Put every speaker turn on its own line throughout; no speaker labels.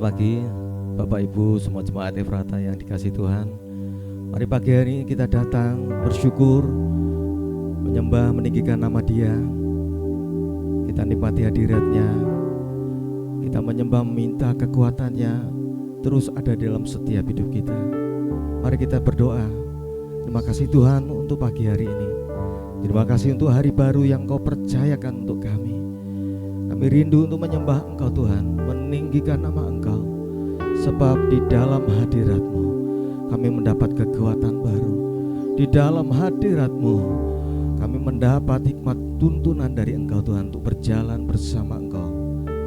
Selamat pagi Bapak Ibu semua jemaat Efrata yang dikasihi Tuhan. Mari pagi hari ini kita datang bersyukur, menyembah, meninggikan nama Dia. Kita nikmati hadirat-Nya, kita menyembah, minta kekuatan-Nya terus ada dalam setiap hidup kita. Mari kita berdoa. Terima kasih Tuhan untuk pagi hari ini. Terima kasih untuk hari baru yang Kau percayakan untuk kami. Kami rindu untuk menyembah Engkau Tuhan, meninggikan nama Engkau. Sebab di dalam hadirat-Mu kami mendapat kekuatan baru. Di dalam hadirat-Mu kami mendapat hikmat tuntunan dari Engkau Tuhan untuk berjalan bersama Engkau.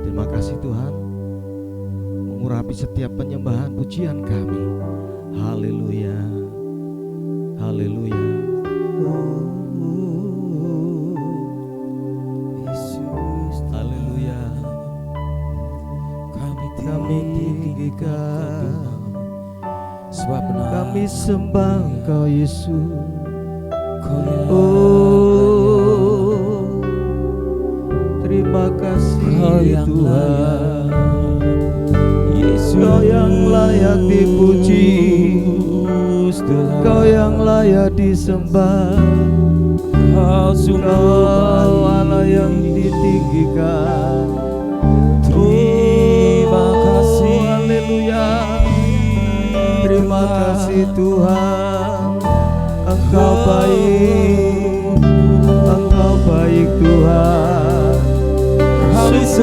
Terima kasih Tuhan, mengurapi setiap penyembahan pujian kami. Haleluya, haleluya. Kami tinggikan, kami sembah Engkau Yesus. Oh, terima kasih Tuhan, Kau yang layak dipuji, Kau yang layak disembah, Kau Allah yang ditinggikan. Terima kasih Tuhan, Engkau baik, Engkau baik Tuhan.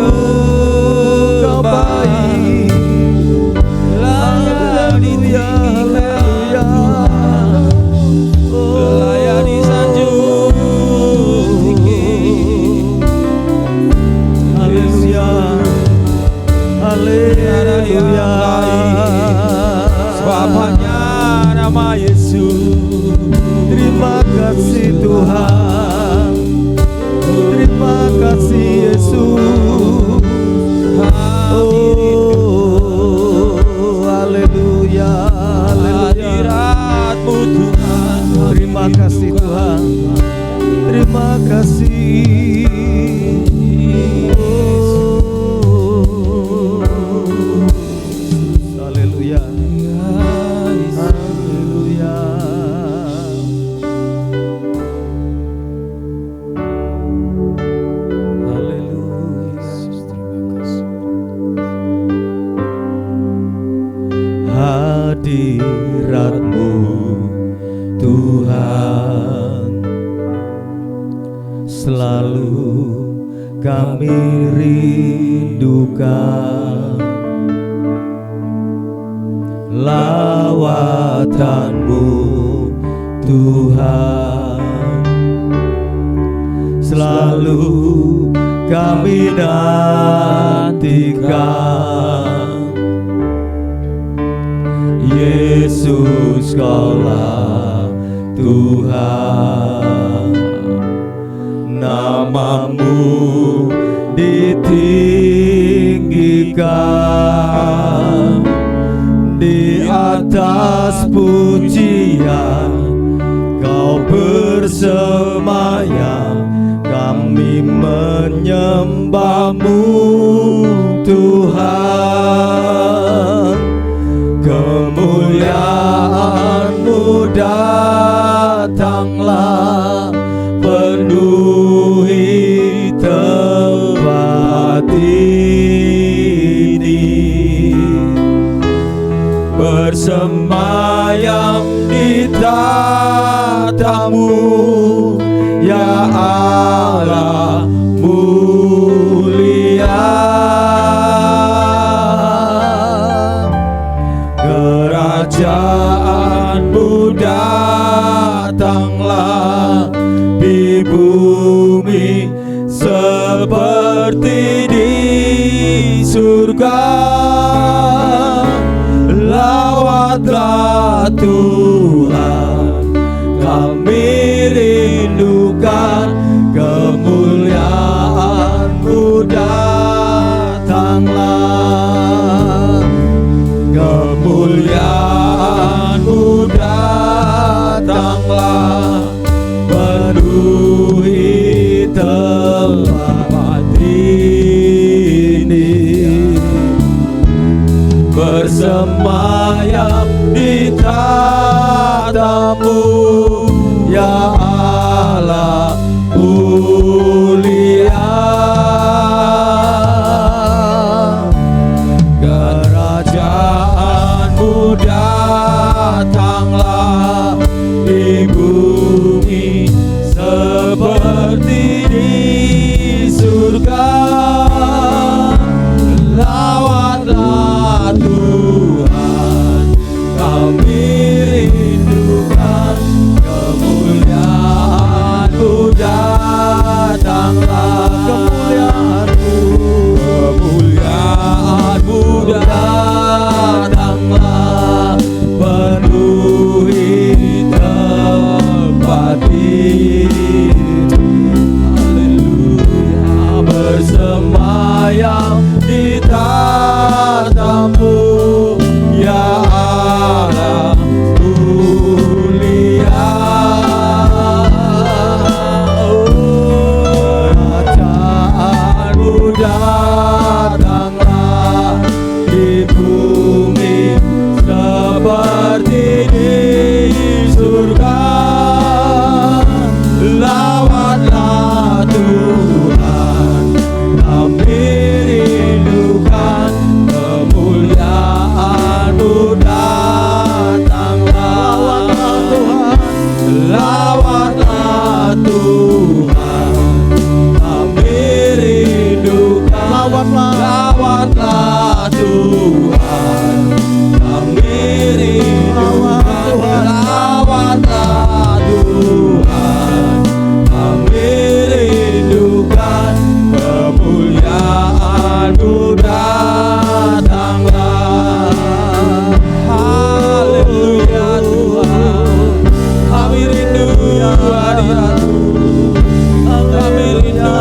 Engkau baik. Haleluya, haleluya. Layak disanjung tinggi. Haleluya, haleluya. Hanya nama Yesus. Terima kasih Tuhan, terima kasih Yesus. Oh, haleluya, hadirat-Mu Tuhan. Terima kasih Tuhan, terima kasih. Hadirat-Mu Tuhan selalu kami rindukan. Lawatan-Mu Tuhan selalu kami nantikan. Yesus Kaulah Tuhan, nama-Mu ditinggikan. Di atas pujian Kau bersemayam, kami menyembah-Mu Tuhan. Kemuliaan-Mu datanglah, penuhi tempat ini. Bersemayam di tata-Mu, ya Allah mulia. Kerajaan-Mu datanglah di bumi seperti di surga. Lawatlah Tuhan, kami rindukan. Kemuliaan-Mu datanglah, kemuliaan-Mu datanglah, penuhi tempat ini.
bersemayam di tatamu, ya Allah mulia. Kerajaanmu datanglah di bumi seperti di surga. Lawatlah Tuhan, kami rindukan kemuliaan-Mu datanglah. Kemuliaan-Mu datanglah, penuhi tempat ini. Haleluya, bersemayam di tatamu, ya Allah mulia. Kerajaanmu datanglah di bumi seperti di surga. Lawatlah Tuhan, kami rindukan kemuliaan-Mu datanglah. Lawatlah Tuhan, kami rindukan. Lawatlah Tuhan, kami rindukan. Lawatlah Tuhan, kami rindukan kemuliaan-Mu datanglah. Haleluya Tuhan, kami rindu hadirat-Mu, kami rindu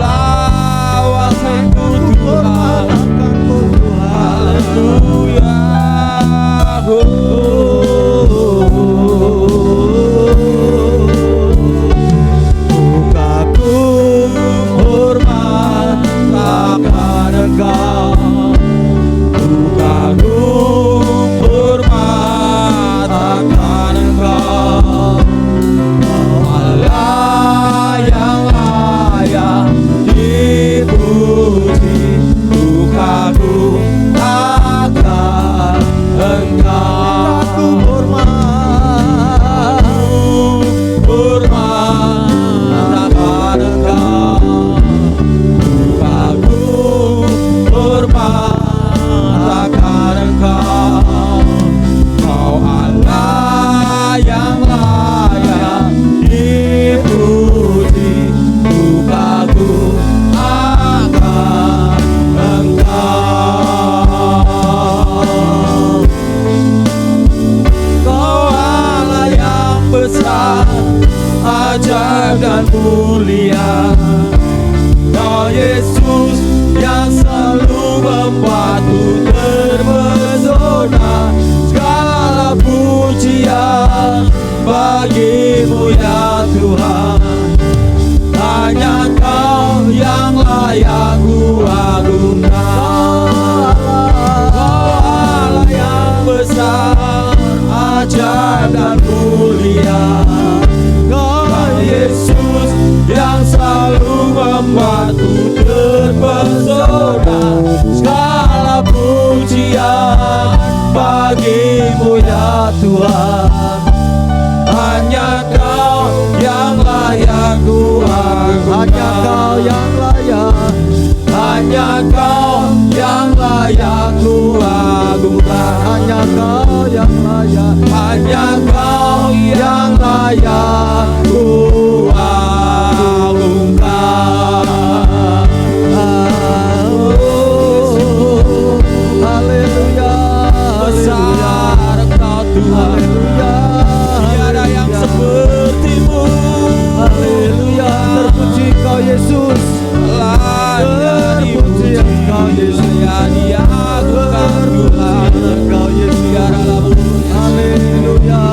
lawakan-Mu Tuhan. Haleluya. Kagum hormat akan Engkau, kagum hormat akan Engkau, Allah yang layak dipuji. Kagum akan Engkau, hormat akan Engkau, kagum hormat akan Engkau, Kau Allah yang layak dipuji. Kagum akan Engkau, Kau Allah yang besar, ajaib dan mulia. Kau Yesus yang selalu membuatku terpesona. Segala pujian bagi-Mu ya Tuhan, hanya Kau yang layak ku agungkan. Kau Allah yang besar, ajaib dan mulia. Kau Yesus yang selalu membuatku terpesona. Segala pujian bagi-Mu ya Tuhan, hanya Kau yang layak ku agungkan. Hanya Kau yang layak, hanya Kau yang layak ku agungkan. Hanya Kau yang layak, hanya Kau yang layak ku agungkan. Haleluya, besar Engkau Tuhan, tiada yang seperti-Mu. Haleluya, terpuji Kau Yesus, terpuji Engkau Yesus, diagungkan Tuhan Engkau Yesus. Haleluya.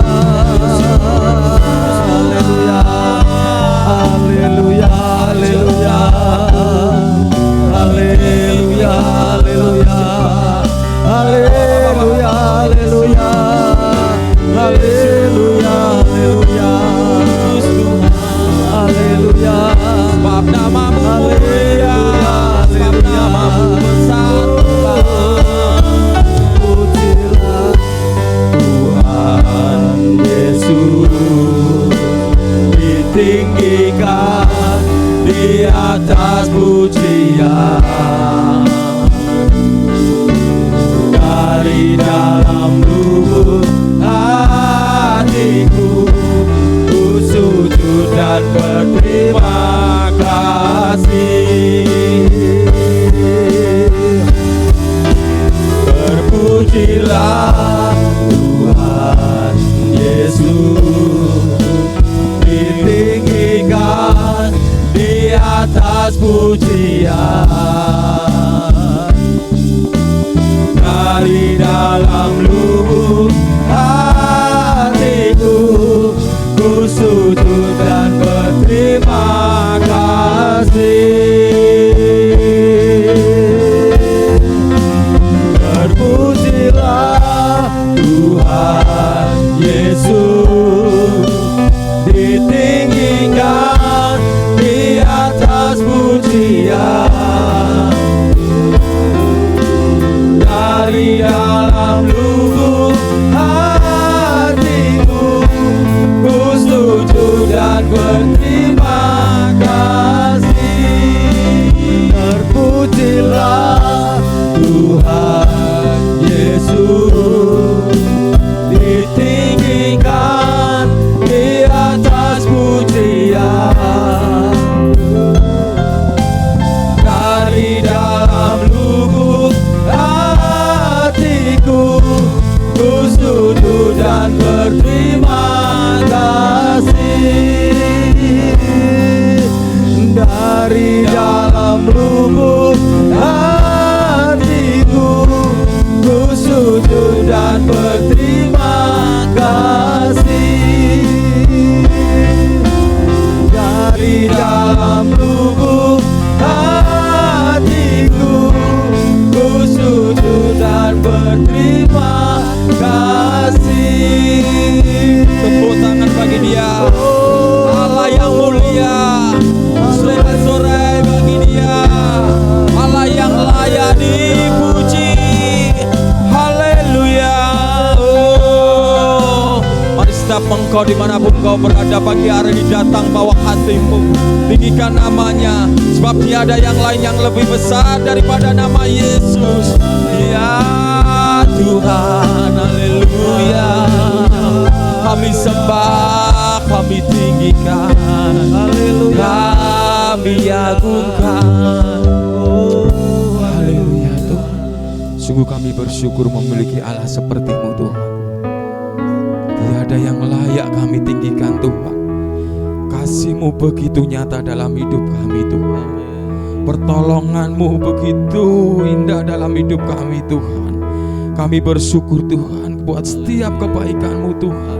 Terpujilah Tuhan Yesus, ditinggikan di atas pujian. Dari dalam lubuk hatiku, ku sujud dan berterima kasih. Terpujilah Tuhan Yesus, ditinggikan di atas pujian. Dari dalam lubuk hatiku, ku sujud dan berterima kasih. Terpujilah Tuhan Yesus, ditinggikan di atas pujian. Dari dalam lubuk hatiku, ku sujud dan berterima kasih. Dari dalam lubuk hatiku, ku sujud dan berterima kasih. Dari dalam lubuk hatiku, ku sujud dan berterima kasih. Tepuk tangan bagi Dia, Allah yang mulia. Sorai-sorai bagi Dia, Allah yang layak dipuji. Haleluya. Oh, mari setiap engkau dimanapun kau berada pagi hari ini, datang bawa hatimu, tinggikan namanya, sebab tiada yang lain yang lebih besar daripada nama Yesus. Ya Tuhan, haleluya. Kami sembah, kami tinggikan, haleluya. Kami agungkan, oh haleluya Tuhan. Sungguh kami bersyukur memiliki Allah seperti-Mu Tuhan. Tiada yang layak kami tinggikan Tuhan. Kasih-Mu begitu nyata dalam hidup kami Tuhan. Pertolongan-Mu begitu indah dalam hidup kami Tuhan. Kami bersyukur Tuhan buat setiap kebaikan-Mu Tuhan.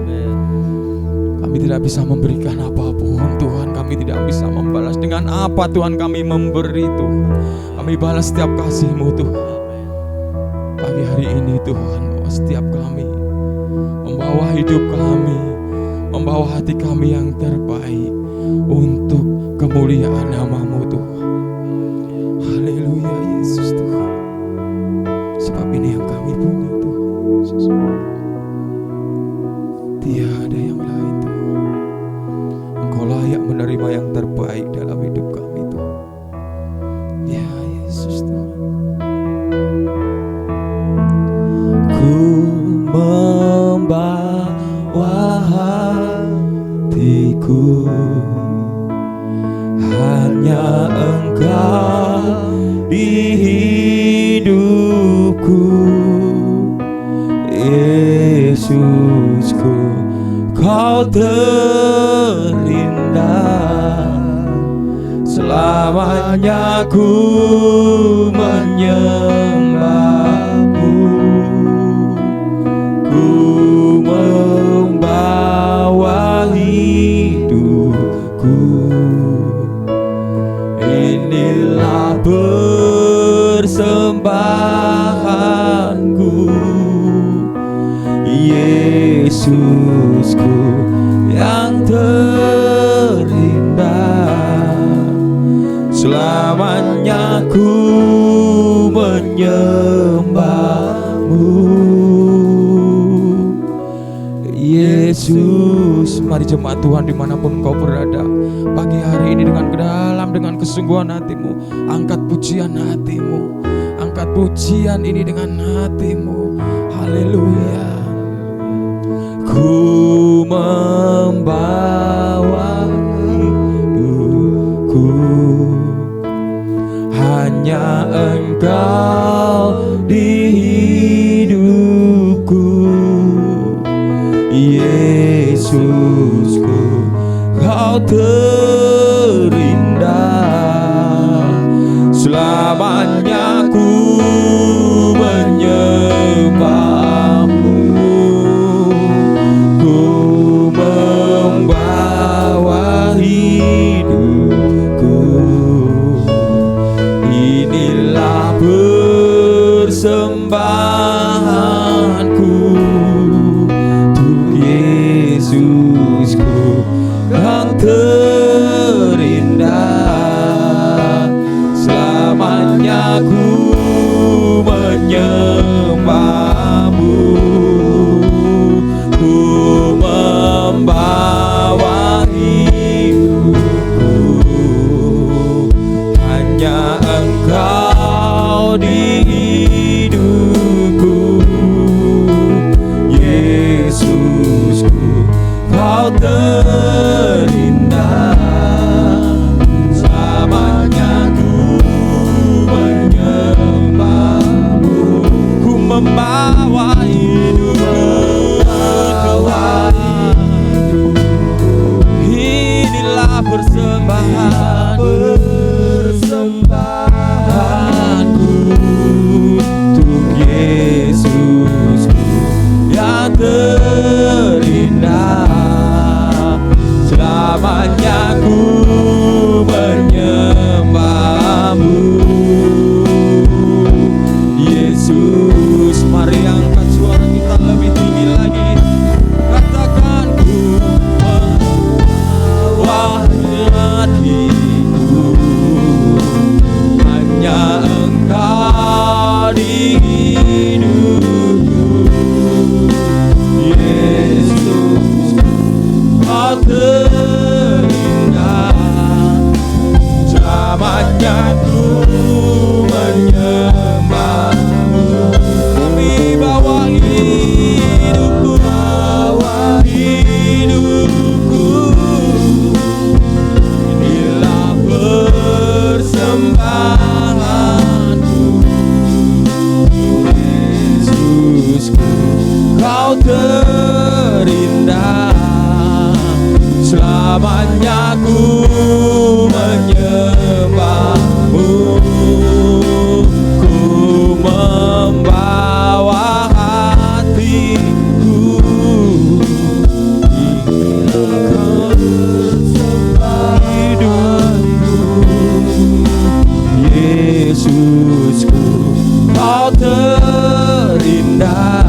Kami tidak bisa memberikan apapun Tuhan, kami tidak bisa membalas dengan apa Tuhan, kami memberi Tuhan. Kami balas setiap kasih-Mu Tuhan. Pagi hari ini Tuhan, setiap kami membawa hidup kami, membawa hati kami yang terbaik untuk kemuliaan nama-Mu Tuhan. Haleluya Yesus Tuhan. Sebab ini yang kami punya Tuhan Yesus. Tiada yang lain Tuhan. Engkau layak menerima yang terbaik dalam hidup kami Tuhan. Ya Yesus Tuhan. Ku membawa hatiku, hanya Engkau di hidupku. Yesusku, Kau terindah. Selamanya ku menyembah-Mu. Ku membawa hidupku. Inilah persembahanku. Yesusku yang terindah, selamanya ku menyembah-Mu. Yesus, mari jemaat Tuhan dimanapun kau berada, pagi hari ini dengan kesungguhan hatimu, angkat pujian hatimu, angkat pujian ini dengan hatimu. Haleluya. Ku membawa hidupku, hanya Engkau di hidup. terindah. Selamanya ku menyembahmu, ku membawa hidupku. Inilah persembahanku untuk Yesusku yang terindah. Selamanya ku menyembahmu, ku membawa hidupku. Hanya Engkau di hidupku, Yesusku, Kau terindah. Selamanya ku menyembahmu, ku membawa hidupku. Inilah persembahanku untuk Yesusku yang terindah. Selamanya ku menyembahmu, Yesus. Mari angkat suara kita lebih tinggi lagi, katakan ku membawa hatiku. Hanya Engkau di hidupku, Yesus, Kau terindah. Selamanya ku menyembahmu, kami bawa hidupku, inilah persembahanku, Yesusku, Kau terindah. Selamanya ku menyembahmu, ku membawa hatiku. Inilah hidupku, Yesusku, Kau terindah.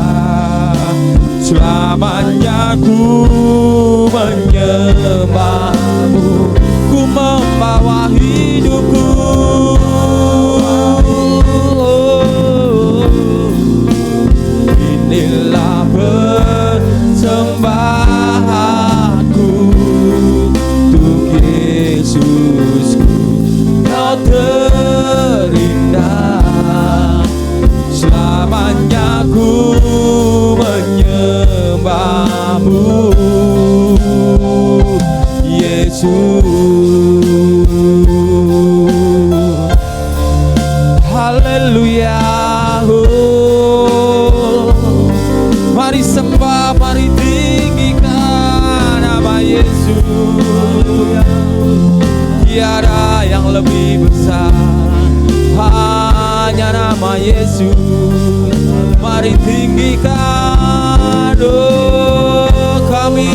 Selamanya ku menyembahmu, ku membawa hidupku. Inilah persembahanku untuk Yesusku, Kau terindah. Selamanya ku menyembahmu, Yesus. Haleluya. Mari sembah, mari tinggikan nama Yesus. Tiada yang lebih besar, hanya nama Yesus. Mari tinggikan, oh kami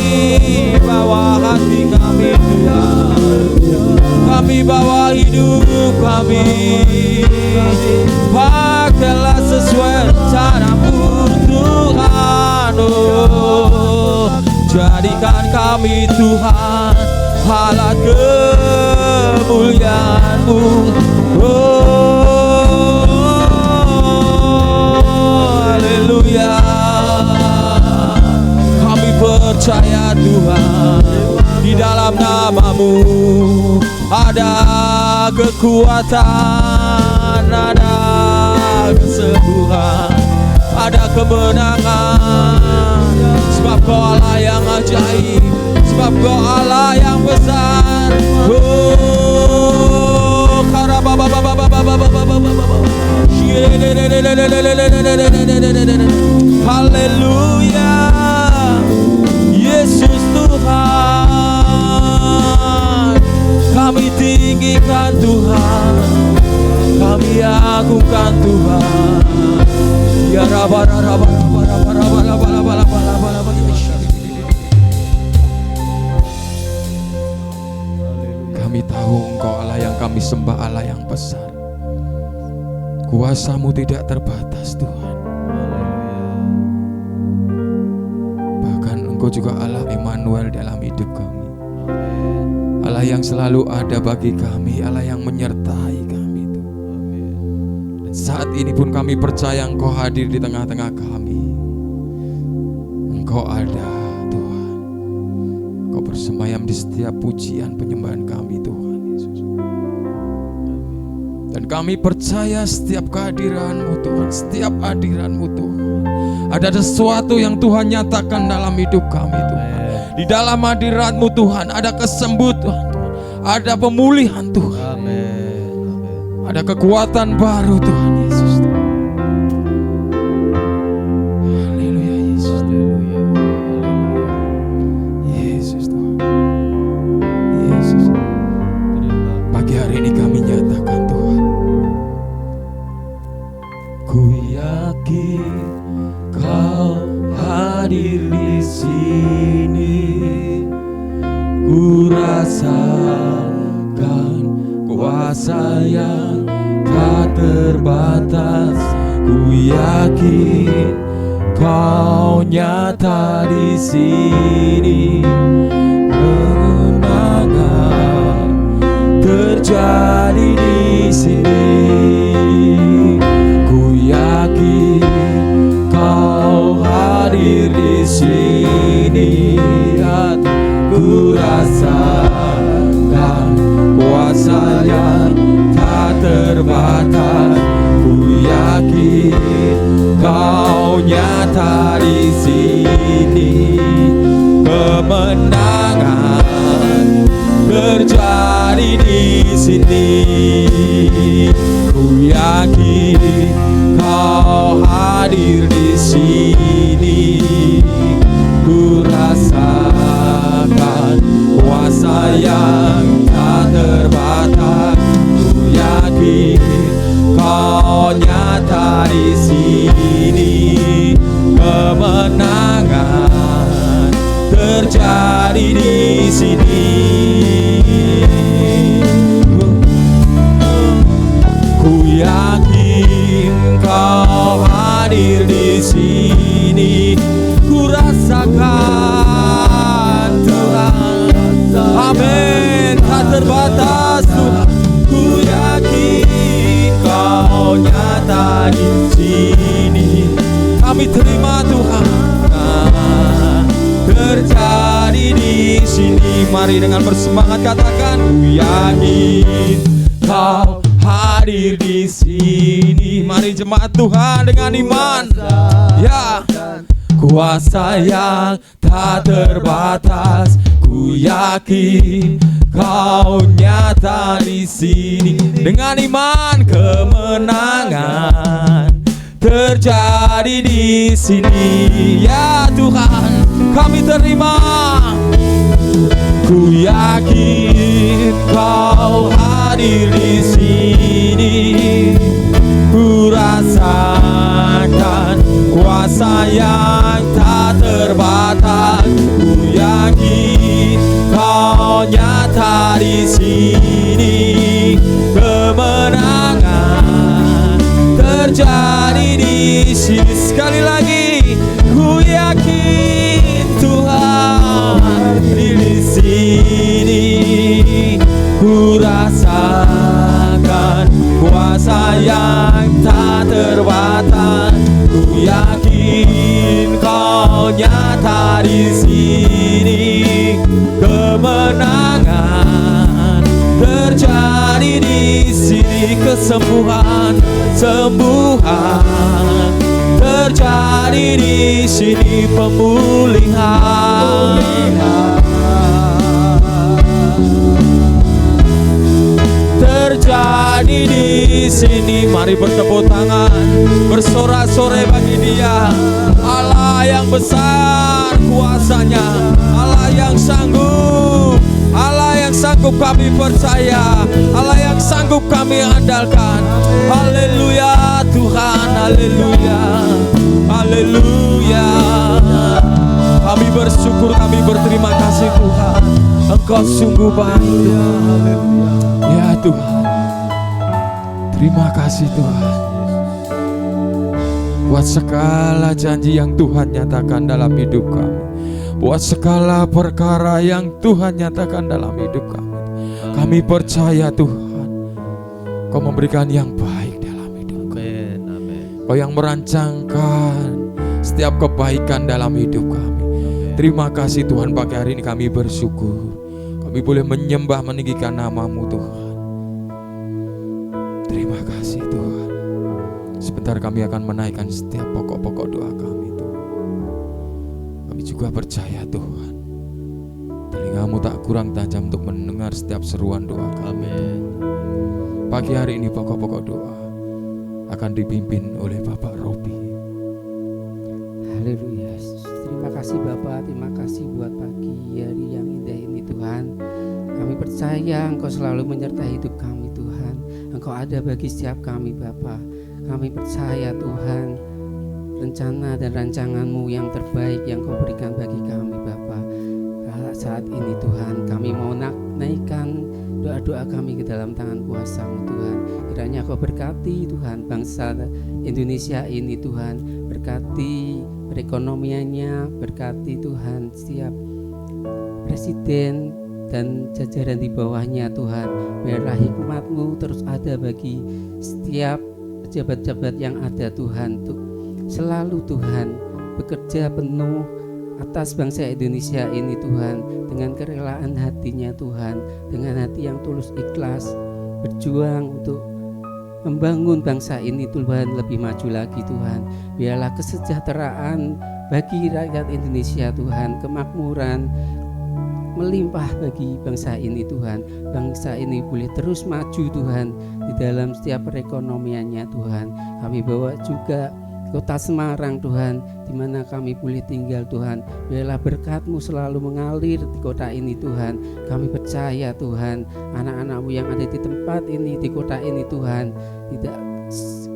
bawa hati kami Tuhan, kami bawa hidup kami. Pakailah sesuai rencana-Mu Tuhan, oh jadikan kami Tuhan alat kemuliaan-Mu. Haleluya. Kami percaya Tuhan, di dalam nama-Mu ada kekuatan, ada kesembuhan, ada kemenangan. Sebab Kau Allah yang ajaib, sebab Kau Allah yang besar. Oh, haleluya. Yesus Tuhan. kami sembah Allah yang besar. Kuasa-Mu tidak terbatas Tuhan. Bahkan Engkau juga Allah Immanuel dalam hidup kami. Allah yang selalu ada bagi kami, Allah yang menyertai kami Tuhan. Dan saat ini pun kami percaya Engkau hadir di tengah-tengah kami. Engkau ada Tuhan. Engkau bersemayam di setiap pujian penyembahan kami Tuhan Yesus. Dan kami percaya setiap kehadiran-Mu Tuhan, setiap hadiran-Mu Tuhan, ada sesuatu yang Tuhan nyatakan dalam hidup kami Tuhan. Di dalam hadirat-Mu Tuhan ada kesembuhan Tuhan, ada pemulihan Tuhan. Ada kekuatan baru Tuhan Yesus. Haleluya Yesus. Yesus Tuhan. Yesus. Pagi hari ini kami nyatakan Tuhan, ku yakin Kau hadir di sini, ku rasakan kuasa yang tak terbatas. Ku yakin Kau nyata di sini, kemenangan terjadi di sini. Ku yakin Kau hadir di sini, ku rasakan kuasa yang tak terbatas. Ku yakin Kau nyata di sini, kemenangan terjadi di sini. Ku yakin Kau hadir di sini, ku rasakan kuasa yang tak terbatas. Ku yakin Kau nyata di sini, kemenangan terjadi di sini. Ku yakin Kau hadir di sini, ku rasakan Tuhan. Amin. Tak terbatas Tuhan. Ku yakin Kau nyata di sini. Kami terima Tuhan, terjadi di sini. Mari dengan bersemangat katakan, ku yakin Kau hadir di sini. Mari jemaat Tuhan dengan iman. Ya, kuasa yang tak terbatas. Ku yakin Kau nyata di sini. Dengan iman, kemenangan terjadi di sini. Ya Tuhan, kami terima. Ku yakin Kau hadir di sini, ku rasakan kuasa yang tak terbatas. Ku yakin Kau nyata di sini, kemenangan terjadi di sini. Sekali lagi, ku yakin Tuhan di sini, ku rasakan kuasa yang tak terbatas. Ku yakin Kau nyata di sini, kemenangan terjadi di sini. Kesembuhan, sembuhan terjadi di sini. Pemulihan terjadi di sini. Mari bertepuk tangan, bersorak-sorai bagi Dia, Allah yang besar kuasanya, Allah yang sanggup, Allah yang sanggup kami percaya, Allah yang sanggup kami andalkan. Haleluya Tuhan, haleluya, haleluya. Kami bersyukur, kami berterima kasih Tuhan. Engkau sungguh baik Tuhan. Ya Tuhan, terima kasih Tuhan buat segala janji yang Tuhan nyatakan dalam hidup kami, buat segala perkara yang Tuhan nyatakan dalam hidup kami. Kami percaya Tuhan, Kau memberikan yang baik dalam hidup kami. Kau yang merancangkan setiap kebaikan dalam hidup kami. Terima kasih Tuhan, pagi hari ini kami bersyukur. Kami boleh menyembah meninggikan nama-Mu Tuhan. Terima kasih Tuhan. Sebentar kami akan menaikkan setiap pokok-pokok doa kami Tuhan. Kami juga percaya Tuhan, telinga-Mu tak kurang tajam untuk mendengar setiap seruan doa kami. Pagi hari ini pokok-pokok doa akan dipimpin oleh Bapak Robi.
Haleluya. Terima kasih Bapak, terima kasih buat pagi hari yang indah ini Tuhan. Kami percaya Engkau selalu menyertai hidup kami Tuhan. Engkau ada bagi setiap kami Bapak. Kami percaya Tuhan, rencana dan rancangan-Mu yang terbaik yang Kau berikan bagi kami Bapak. Saat ini Tuhan, kami mau naikkan doa-doa kami ke dalam tangan kuasa-Mu Tuhan. Kiranya Kau berkati Tuhan bangsa Indonesia ini Tuhan. Berkati perekonomiannya, berkati Tuhan setiap presiden dan jajaran di bawahnya Tuhan. Biarlah hikmat-Mu terus ada bagi setiap pejabat-pejabat yang ada Tuhan. Selalu Tuhan bekerja penuh atas bangsa Indonesia ini Tuhan, dengan kerelaan hatinya Tuhan, dengan hati yang tulus ikhlas berjuang untuk membangun bangsa ini Tuhan lebih maju lagi Tuhan. Biarlah kesejahteraan bagi rakyat Indonesia Tuhan, kemakmuran melimpah bagi bangsa ini Tuhan. Bangsa ini boleh terus maju Tuhan di dalam setiap perekonomiannya Tuhan. Kami bawa juga Kota Semarang Tuhan, di mana kami boleh tinggal Tuhan. Biarlah berkat-Mu selalu mengalir di kota ini Tuhan. Kami percaya Tuhan, anak-anak-Mu yang ada di tempat ini, di kota ini Tuhan, tidak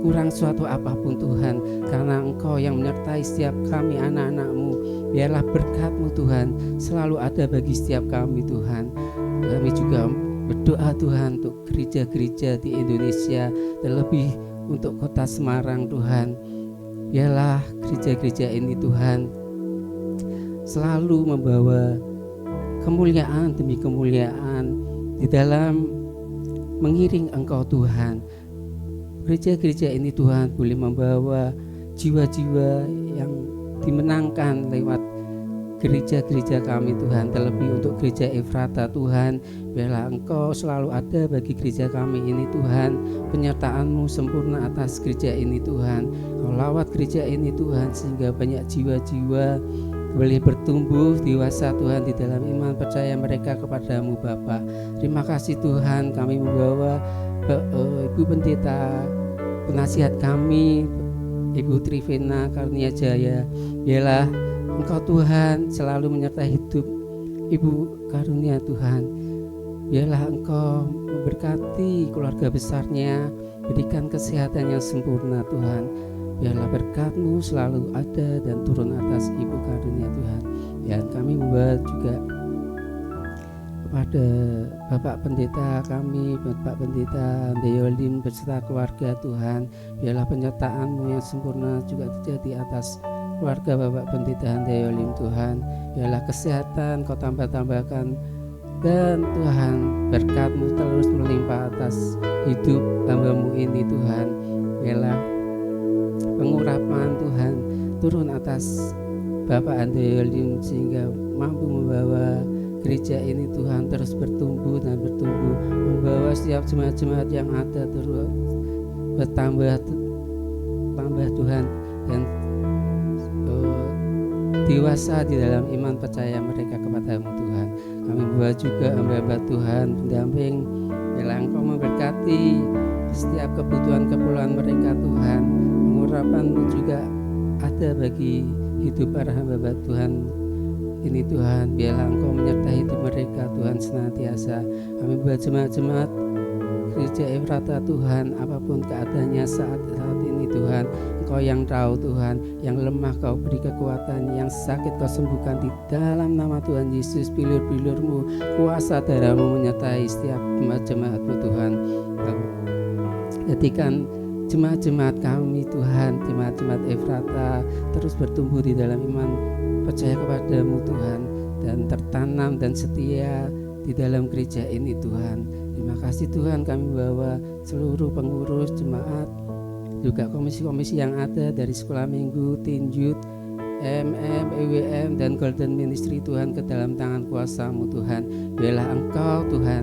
kurang suatu apapun Tuhan, karena Engkau yang menyertai setiap kami anak-anak-Mu. Biarlah berkat-Mu Tuhan selalu ada bagi setiap kami Tuhan. Kami juga berdoa Tuhan untuk gereja-gereja di Indonesia, terlebih untuk Kota Semarang Tuhan. Biarlah gereja-gereja ini Tuhan selalu membawa kemuliaan demi kemuliaan di dalam mengiring Engkau Tuhan. Gereja-gereja ini Tuhan boleh membawa jiwa-jiwa yang dimenangkan lewat gereja-gereja kami Tuhan, terlebih untuk gereja Efrata Tuhan. Biarlah Engkau selalu ada bagi gereja kami ini Tuhan. Penyertaan-Mu sempurna atas gereja ini Tuhan. Kau lawat gereja ini Tuhan, sehingga banyak jiwa-jiwa boleh bertumbuh dewasa Tuhan di dalam iman percaya mereka kepada-Mu Bapa. Terima kasih Tuhan, kami membawa Ibu Pendeta, penasihat kami Ibu Trivena Karunia Jaya. Biarlah Engkau Tuhan selalu menyertai hidup Ibu Karunia Tuhan. Biarlah Engkau memberkati keluarga besarnya, berikan kesehatan yang sempurna Tuhan. Biarlah berkat-Mu selalu ada dan turun atas Ibu Karunia Tuhan. Dan kami membawa juga kepada Bapak Pendeta kami, Bapak Pendeta Deolim beserta keluarga Tuhan. Biarlah penyertaan-Mu yang sempurna juga terjadi atas keluarga Bapak Pendeta Handayolim Tuhan. Biarlah kesehatan Kau tambah-tambahkan, dan Tuhan berkat-Mu terus melimpah atas hidup hamba-Mu ini Tuhan. Biarlah pengurapan Tuhan turun atas Bapak Handayolim sehingga mampu membawa gereja ini Tuhan terus bertumbuh dan bertumbuh, membawa setiap jemaat-jemaat yang ada terus bertambah Tuhan, dan dewasa di dalam iman percaya mereka kepada-Mu Tuhan. Kami membawa juga hamba-hamba Tuhan pendamping. Biarlah Engkau memberkati setiap kebutuhan mereka Tuhan. Pengurapan-Mu juga ada bagi hidup para hamba Tuhan ini Tuhan. Biarlah Engkau menyertai hidup mereka Tuhan senantiasa. Kami membawa jemaat-jemaat gereja Efrata Tuhan, apapun keadaannya saat ini Tuhan. Engkau yang tahu Tuhan, yang lemah Kau beri kekuatan, yang sakit Kau sembuhkan di dalam nama Tuhan Yesus. Bilur-bilur-Mu, kuasa darah-Mu menyertai setiap jemaat-Mu Tuhan. Jadikan jemaat-jemaat kami Tuhan, jemaat-jemaat Efrata terus bertumbuh di dalam iman, percaya kepada-Mu Tuhan, dan tertanam dan setia di dalam gereja ini Tuhan. Terima kasih Tuhan, kami bawa seluruh pengurus jemaat, juga komisi-komisi yang ada dari sekolah minggu, Teen Youth, EWM dan Golden Ministry Tuhan ke dalam tangan kuasa-Mu Tuhan. Biarlah Engkau Tuhan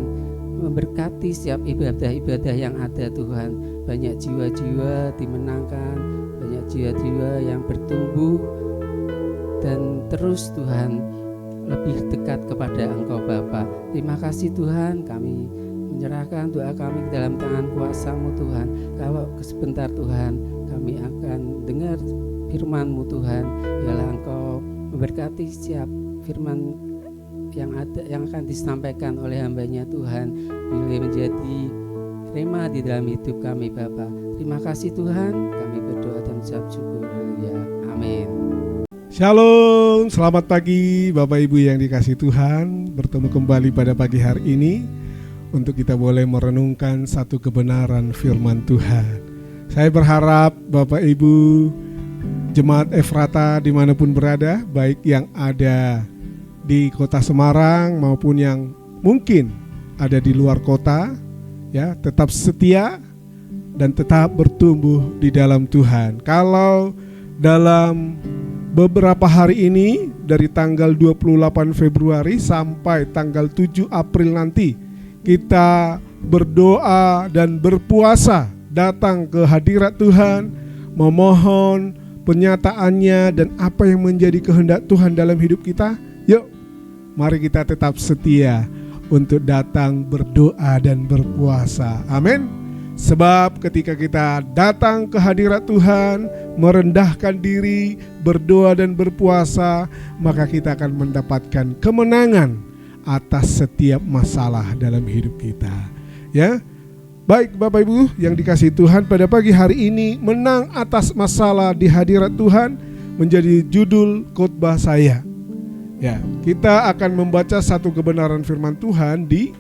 memberkati setiap ibadah-ibadah yang ada Tuhan. Banyak jiwa-jiwa dimenangkan, banyak jiwa-jiwa yang bertumbuh, dan terus Tuhan lebih dekat kepada Engkau Bapa. Terima kasih Tuhan, kami menyerahkan doa kami ke dalam tangan kuasa-Mu Tuhan. Kalau sebentar Tuhan kami akan dengar firman-Mu Tuhan, biarlah Engkau memberkati setiap firman yang akan disampaikan oleh hamba-Nya Tuhan, boleh menjadi rema di dalam hidup kami Bapa. Terima kasih Tuhan, kami berdoa dan ucap syukur. Haleluya. Amin.
Shalom, selamat pagi Bapak Ibu yang dikasihi Tuhan. Bertemu kembali pada pagi hari ini untuk kita boleh merenungkan satu kebenaran firman Tuhan. Saya berharap Bapak Ibu jemaat Efrata dimanapun berada, baik yang ada di kota Semarang maupun yang mungkin ada di luar kota, ya, tetap setia dan tetap bertumbuh di dalam Tuhan. Kalau dalam beberapa hari ini dari tanggal 28 Februari sampai tanggal 7 April nanti kita berdoa dan berpuasa, datang ke hadirat Tuhan, memohon penyataannya dan apa yang menjadi kehendak Tuhan dalam hidup kita. Yuk, mari kita tetap setia untuk datang berdoa dan berpuasa. Amin. Sebab ketika kita datang ke hadirat Tuhan, merendahkan diri, berdoa dan berpuasa, maka kita akan mendapatkan kemenangan atas setiap masalah dalam hidup kita. Ya, baik Bapak Ibu yang dikasihi Tuhan, pada pagi hari ini menang atas masalah di hadirat Tuhan menjadi judul khotbah saya. Ya, kita akan membaca satu kebenaran firman Tuhan di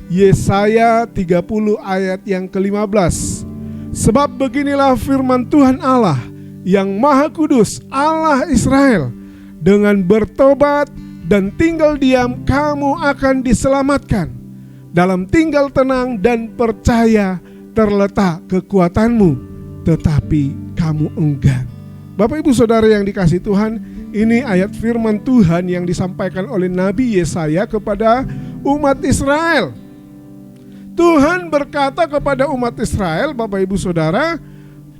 Yesaya 30 ayat yang ke-15. Sebab beginilah firman Tuhan Allah yang Maha Kudus, Allah Israel, dengan bertobat dan tinggal diam kamu akan diselamatkan. Dalam tinggal tenang dan percaya terletak kekuatanmu, tetapi kamu enggan. Bapak Ibu Saudara yang dikasihi Tuhan, ini ayat firman Tuhan yang disampaikan oleh Nabi Yesaya kepada umat Israel. Tuhan berkata kepada umat Israel, Bapak Ibu Saudara,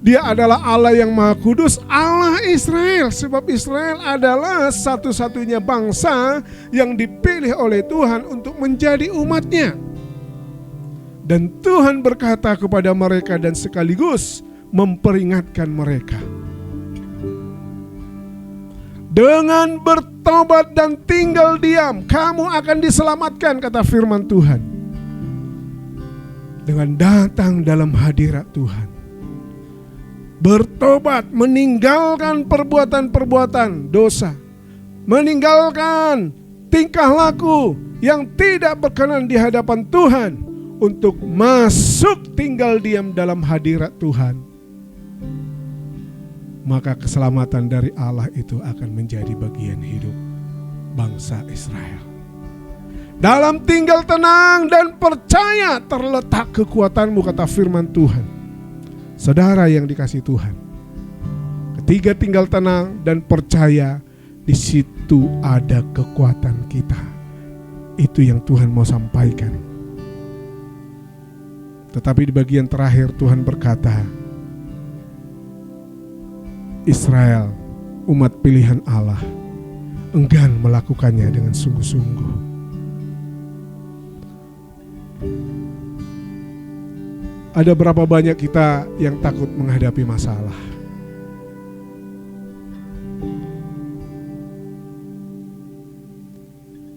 Dia adalah Allah yang Maha Kudus, Allah Israel. Sebab Israel adalah satu-satunya bangsa yang dipilih oleh Tuhan untuk menjadi umatnya. Dan Tuhan berkata kepada mereka dan sekaligus memperingatkan mereka. Dengan bertobat dan tinggal diam, kamu akan diselamatkan, kata firman Tuhan. Dengan datang dalam hadirat Tuhan, bertobat, meninggalkan perbuatan-perbuatan dosa, meninggalkan tingkah laku yang tidak berkenan di hadapan Tuhan, untuk masuk tinggal diam dalam hadirat Tuhan, maka keselamatan dari Allah itu akan menjadi bagian hidup bangsa Israel. Dalam tinggal tenang dan percaya terletak kekuatanmu, kata firman Tuhan. Saudara yang dikasihi Tuhan, ketika tinggal tenang dan percaya, di situ ada kekuatan kita. Itu yang Tuhan mau sampaikan. Tetapi di bagian terakhir Tuhan berkata, Israel, umat pilihan Allah, enggan melakukannya dengan sungguh-sungguh. Ada berapa banyak kita yang takut menghadapi masalah?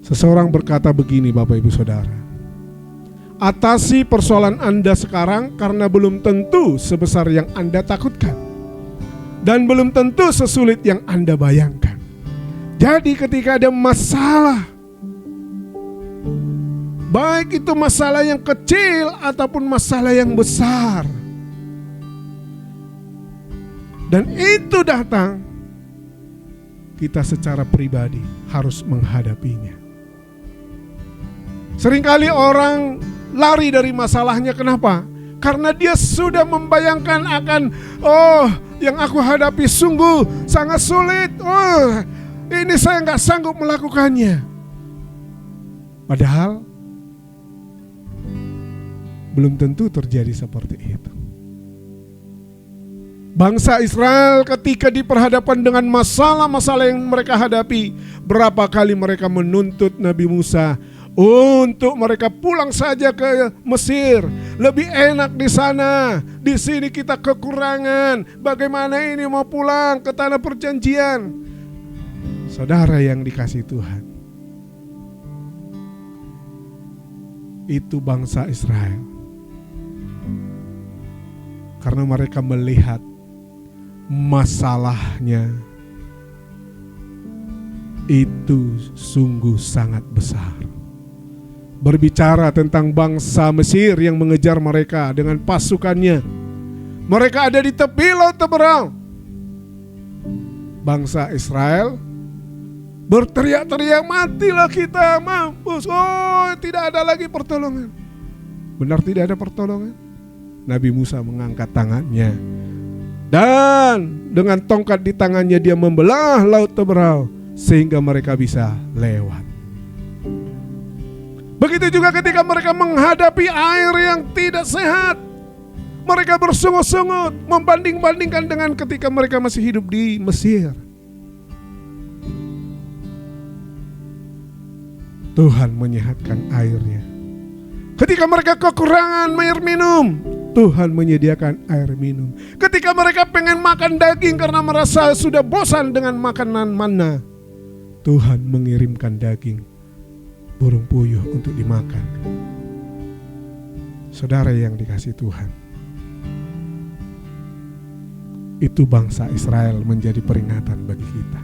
Seseorang berkata begini, Bapak Ibu Saudara, atasi persoalan Anda sekarang karena belum tentu sebesar yang Anda takutkan. dan belum tentu sesulit yang Anda bayangkan. Jadi ketika ada masalah, baik itu masalah yang kecil ataupun masalah yang besar, dan itu datang, kita secara pribadi harus menghadapinya. Seringkali orang lari dari masalahnya, kenapa? Karena dia sudah membayangkan akan, yang aku hadapi sungguh sangat sulit. Ini saya nggak sanggup melakukannya. Padahal belum tentu terjadi seperti itu. Bangsa Israel ketika diperhadapkan dengan masalah-masalah yang mereka hadapi, berapa kali mereka menuntut Nabi Musa untuk mereka pulang saja ke Mesir. Lebih enak di sana. Di sini kita kekurangan. Bagaimana ini mau pulang ke tanah perjanjian? Saudara yang dikasihi Tuhan, itu bangsa Israel. Karena mereka melihat masalahnya itu sungguh sangat besar. Berbicara tentang bangsa Mesir yang mengejar mereka dengan pasukannya. Mereka ada di tepi laut Teberau. Bangsa Israel berteriak-teriak, matilah kita, mampus. Tidak ada lagi pertolongan. Benar tidak ada pertolongan? Nabi Musa mengangkat tangannya, dan dengan tongkat di tangannya dia membelah laut Teberau sehingga mereka bisa lewat. Begitu juga ketika mereka menghadapi air yang tidak sehat, mereka bersungut-sungut membanding-bandingkan dengan ketika mereka masih hidup di Mesir. Tuhan menyehatkan airnya. Ketika mereka kekurangan air minum, Tuhan menyediakan air minum. Ketika mereka pengen makan daging karena merasa sudah bosan dengan makanan mana, Tuhan mengirimkan daging burung puyuh untuk dimakan. Saudara yang dikasihi Tuhan, itu bangsa Israel menjadi peringatan bagi kita.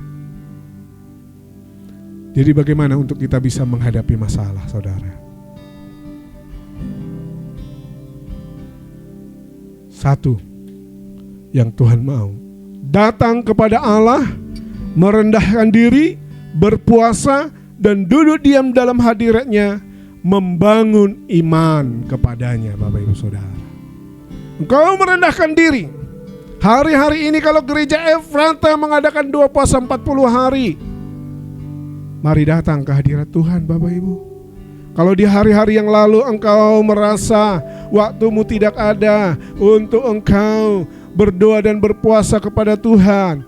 Jadi bagaimana untuk kita bisa menghadapi masalah, saudara? Satu, yang Tuhan mau, datang kepada Allah, merendahkan diri, berpuasa, dan duduk diam dalam hadiratnya, membangun iman kepadanya. Bapak Ibu Saudara, engkau merendahkan diri. Hari-hari ini kalau gereja Efrata mengadakan 2 puasa 40 hari, mari datang ke hadirat Tuhan, Bapak Ibu. Kalau di hari-hari yang lalu engkau merasa waktumu tidak ada untuk engkau berdoa dan berpuasa kepada Tuhan,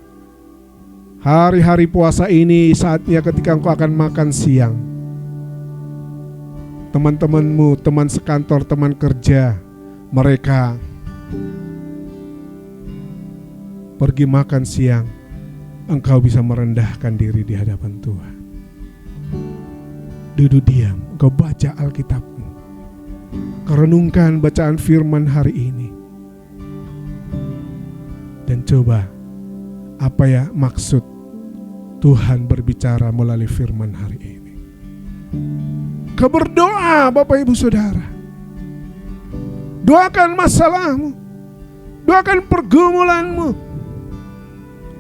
hari-hari puasa ini saatnya ketika engkau akan makan siang. Teman-temanmu, teman sekantor, teman kerja, mereka pergi makan siang, engkau bisa merendahkan diri di hadapan Tuhan. Duduk diam, engkau baca Alkitabmu, renungkan bacaan firman hari ini, dan coba apa ya maksud Tuhan berbicara melalui firman hari ini. Kau berdoa, Bapak Ibu Saudara, doakan masalahmu, doakan pergumulanmu,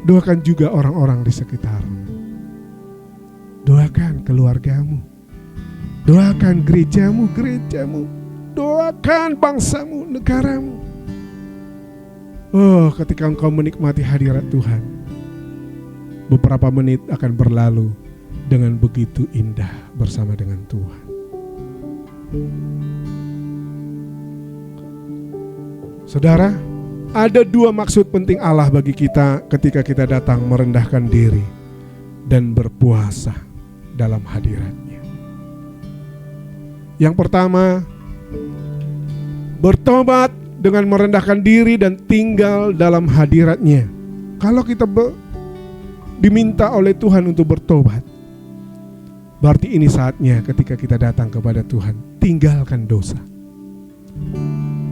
doakan juga orang-orang di sekitarmu, doakan keluargamu, doakan gerejamu, doakan bangsamu, negaramu. Ketika engkau menikmati hadirat Tuhan, beberapa menit akan berlalu dengan begitu indah bersama dengan Tuhan. Saudara, ada 2 maksud penting Allah bagi kita ketika kita datang merendahkan diri dan berpuasa dalam hadirat-Nya. Yang pertama, bertobat dengan merendahkan diri dan tinggal dalam hadirat-Nya. Kalau kita diminta oleh Tuhan untuk bertobat, berarti ini saatnya ketika kita datang kepada Tuhan, tinggalkan dosa.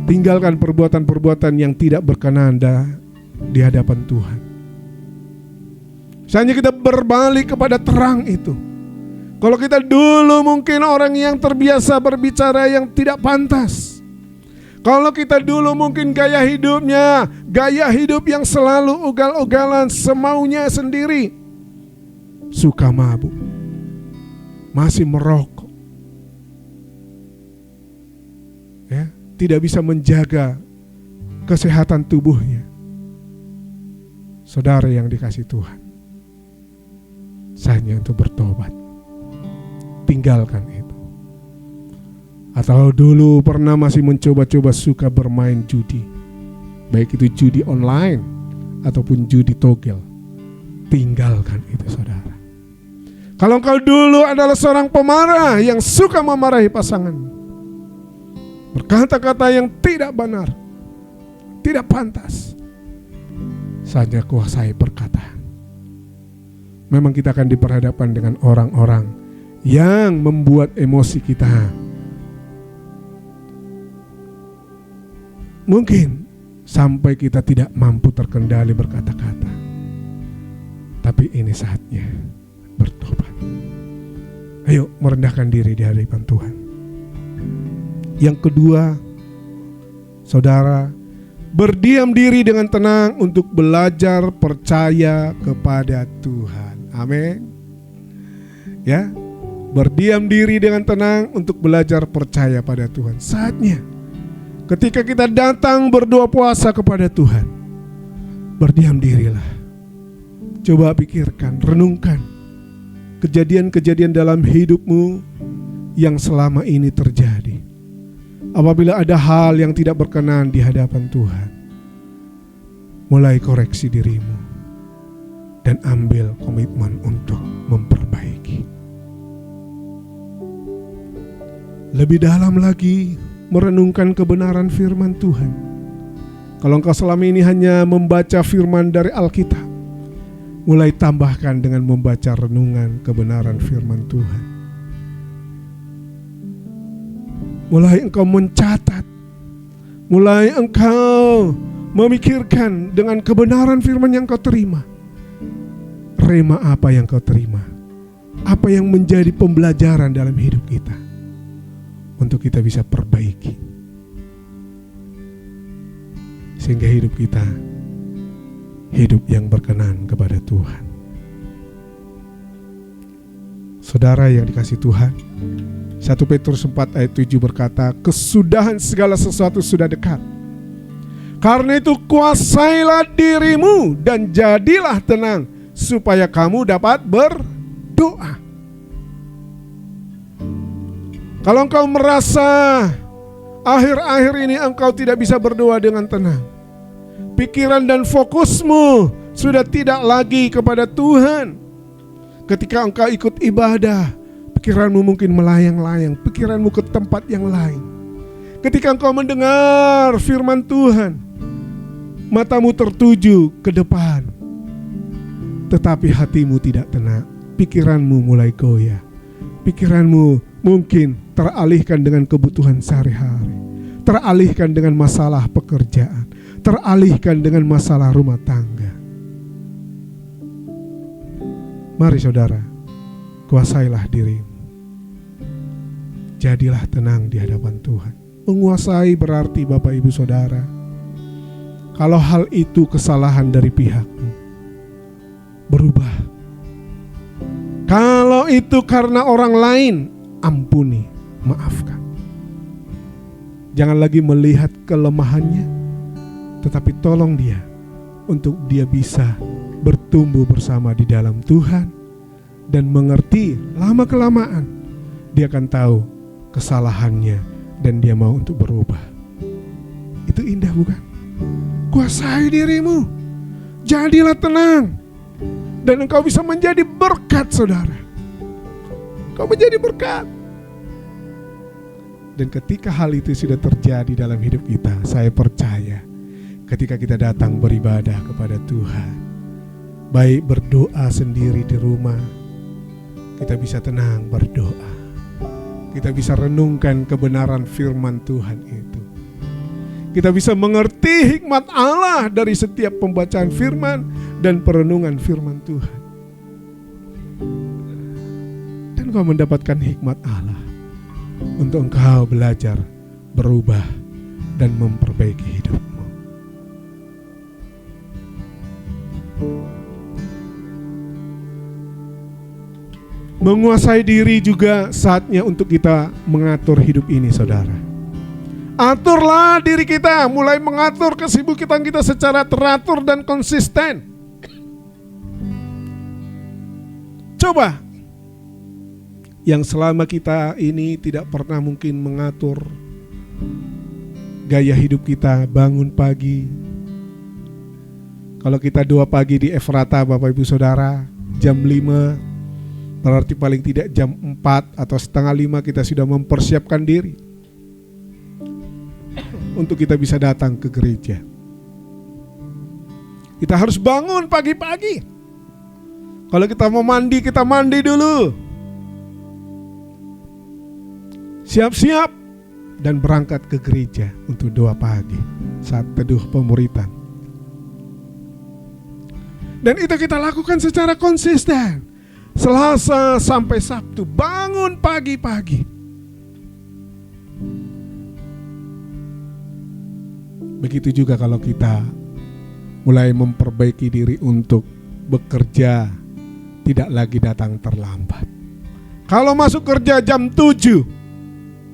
Tinggalkan perbuatan-perbuatan yang tidak berkenan di hadapan Tuhan. Saatnya kita berbalik kepada terang itu. Kalau kita dulu mungkin orang yang terbiasa berbicara yang tidak pantas. Kalau kita dulu mungkin gaya hidup yang selalu ugal-ugalan, semaunya sendiri. Suka mabuk, masih merokok, ya, tidak bisa menjaga kesehatan tubuhnya. Saudara yang dikasihi Tuhan, saatnya untuk bertobat. Tinggalkan itu. Atau dulu pernah masih mencoba-coba suka bermain judi, baik itu judi online ataupun judi togel. Tinggalkan itu, saudara. Kalau engkau dulu adalah seorang pemarah yang suka memarahi pasangan, berkata-kata yang tidak benar, tidak pantas, saatnya kuasai perkataan. Memang kita akan diperhadapkan dengan orang-orang yang membuat emosi kita mungkin sampai kita tidak mampu terkendali berkata-kata. Tapi ini saatnya bertobat. Ayo merendahkan diri di hadapan Tuhan. Yang kedua, saudara, berdiam diri dengan tenang untuk belajar percaya kepada Tuhan. Amin. Ya, berdiam diri dengan tenang untuk belajar percaya pada Tuhan. Saatnya ketika kita datang berdoa puasa kepada Tuhan, berdiam dirilah. Coba pikirkan, renungkan kejadian-kejadian dalam hidupmu yang selama ini terjadi. Apabila ada hal yang tidak berkenan di hadapan Tuhan, mulai koreksi dirimu dan ambil komitmen untuk memperbaiki. Lebih dalam lagi merenungkan kebenaran firman Tuhan. Kalau engkau selama ini hanya membaca firman dari Alkitab, mulai tambahkan dengan membaca renungan kebenaran firman Tuhan. Mulai engkau mencatat, mulai engkau memikirkan dengan kebenaran firman yang kau terima. Rema apa yang kau terima? Apa yang menjadi pembelajaran dalam hidup kita untuk kita bisa perbaiki, sehingga hidup kita hidup yang berkenan kepada Tuhan. Saudara yang dikasihi Tuhan, 1 Petrus 4 ayat 7 berkata, kesudahan segala sesuatu sudah dekat. Karena itu kuasailah dirimu dan jadilah tenang, supaya kamu dapat berdoa. Kalau engkau merasa akhir-akhir ini engkau tidak bisa berdoa dengan tenang, pikiran dan fokusmu sudah tidak lagi kepada Tuhan. Ketika engkau ikut ibadah, pikiranmu mungkin melayang-layang, pikiranmu ke tempat yang lain. Ketika engkau mendengar firman Tuhan, matamu tertuju ke depan, tetapi hatimu tidak tenang, pikiranmu mulai goyah. Pikiranmu mungkin teralihkan dengan kebutuhan sehari-hari, teralihkan dengan masalah pekerjaan, teralihkan dengan masalah rumah tangga. Mari saudara, kuasailah dirimu. Jadilah tenang di hadapan Tuhan. Menguasai berarti Bapak Ibu Saudara, kalau hal itu kesalahan dari pihakmu, berubah. Kalau itu karena orang lain, ampuni, maafkan. Jangan lagi melihat kelemahannya, tetapi tolong dia untuk dia bisa bertumbuh bersama di dalam Tuhan dan mengerti lama-kelamaan dia akan tahu kesalahannya dan dia mau untuk berubah. Itu indah bukan? Kuasai dirimu, jadilah tenang, dan engkau bisa menjadi berkat, saudara. Engkau menjadi berkat. Dan ketika hal itu sudah terjadi dalam hidup kita, saya percaya ketika kita datang beribadah kepada Tuhan, baik berdoa sendiri di rumah, kita bisa tenang berdoa. Kita bisa renungkan kebenaran firman Tuhan itu. Kita bisa mengerti hikmat Allah dari setiap pembacaan firman dan perenungan firman Tuhan. engkau mendapatkan hikmat Allah untuk engkau belajar berubah dan memperbaiki hidupmu. Menguasai diri juga saatnya untuk kita mengatur hidup ini, saudara. Aturlah diri kita, mulai mengatur kesibukan kita secara teratur dan konsisten. Coba, yang selama kita ini tidak pernah mungkin mengatur gaya hidup kita, bangun pagi. Kalau kita 2 pagi di Efrata, Bapak Ibu Saudara, jam 5, berarti paling tidak jam 4 atau setengah 5 kita sudah mempersiapkan diri untuk kita bisa datang ke gereja. Kita harus bangun pagi-pagi. Kalau kita mau mandi, kita mandi dulu. Siap-siap dan berangkat ke gereja untuk doa pagi saat teduh pemuritan. Dan itu kita lakukan secara konsisten. Selasa sampai Sabtu, bangun pagi-pagi. Begitu juga kalau kita mulai memperbaiki diri untuk bekerja, tidak lagi datang terlambat. Kalau masuk kerja jam 7,